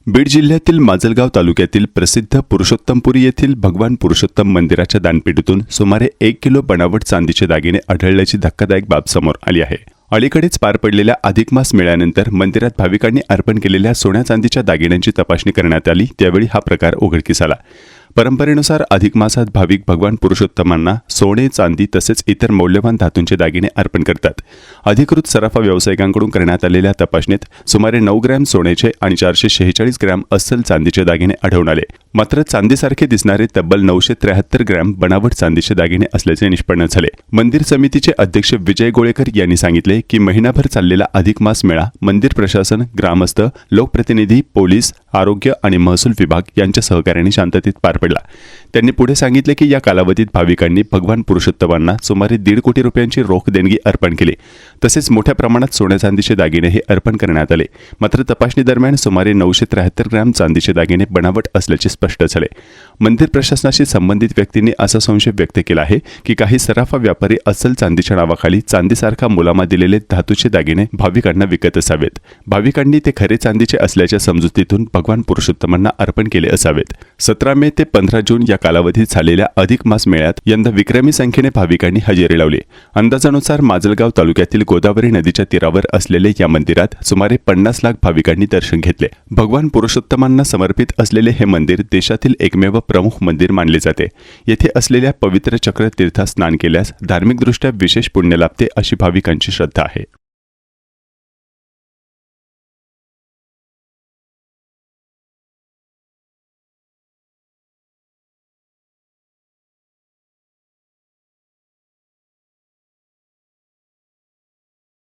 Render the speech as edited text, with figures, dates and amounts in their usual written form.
बीड जिल्ह्यातील माजलगाव तालुक्यातील प्रसिद्ध पुरुषोत्तमपुरी येथील भगवान पुरुषोत्तम मंदिराच्या दानपेटीतून सुमारे 1 किलो बनावट चांदीचे दागिने आढळल्याची धक्कादायक बाब समोर आली आहे। अलीकडेच पार पडलेल्या अधिक मास मेळ्यानंतर मंदिरात भाविकांनी अर्पण केलेल्या सोन्या चांदीच्या दागिन्यांची तपासणी करण्यात आली, त्यावेळी हा प्रकार उघडकीस आला। परंपरेनुसार अधिक मासात भाविक भगवान पुरुषोत्तमांना सोने, चांदी तसेच इतर मौल्यवान धातूंचे दागिने अर्पण करतात। अधिकृत सराफा व्यावसायिकांकडून करण्यात आलेल्या तपासणीत सुमारे 9 ग्रॅम सोन्याचे आणि 446 ग्रॅम अस्सल चांदीचे दागिने आढळून आले। मात्र चांदीसारखे दिसणारे तब्बल 973 ग्रॅम बनावट चांदीचे दागिने असल्याचे निष्पन्न झाले। मंदिर समितीचे अध्यक्ष विजय गोळेकर यांनी सांगितले की महिनाभर चाललेला अधिक मास मेळा मंदिर प्रशासन, ग्रामस्थ, लोकप्रतिनिधी, पोलीस, आरोग्य आणि महसूल विभाग यांच्या सहकार्याने शांततेत पार पडला। त्यांनी पुढे सांगितले की या कालावधीत भाविकांनी भगवान पुरुषोत्तमांना सुमारे 1.5 कोटी रुपयांची रोख देणगी अर्पण केली, तसेच मोठ्या प्रमाणात सोन्या चांदीचे दागिनेही अर्पण करण्यात आले। मात्र तपासणी दरम्यान सुमारे 973 ग्रॅम चांदीचे दागिने बनावट असल्याचे स्पष्ट झाले। मंदिर प्रशासनाशी संबंधित व्यक्तींनी असा संशय व्यक्त केला आहे की काही सराफा व्यापारी अस्सल चांदीच्या नावाखाली चांदीसारखा मुलामा दिलेले धातूचे दागिने भाविकांना विकत असावेत। भाविकांनी ते खरे चांदीचे असल्याच्या समजुतीतून भगवान पुरुषोत्तमांना अर्पण केले असावेत। 17 मे ते 15 जून या कालावधीत झालेल्या अधिक मास मेळ्यात यंदा विक्रमी संख्येने भाविकांनी हजेरी लावली। अंदाजानुसार माजलगाव तालुक्यातील गोदावरी नदीच्या तीरावर असलेले या मंदिरात सुमारे 50 लाख भाविकांनी दर्शन घेतले। भगवान पुरुषोत्तमांना समर्पित असलेले हे मंदिर देशातील एकमेव प्रमुख मंदिर मानले जाते। येथे असलेल्या पवित्र चक्र तीर्थात स्नान केल्यास धार्मिकदृष्ट्या विशेष पुण्य लाभते अशी भाविकांची श्रद्धा आहे।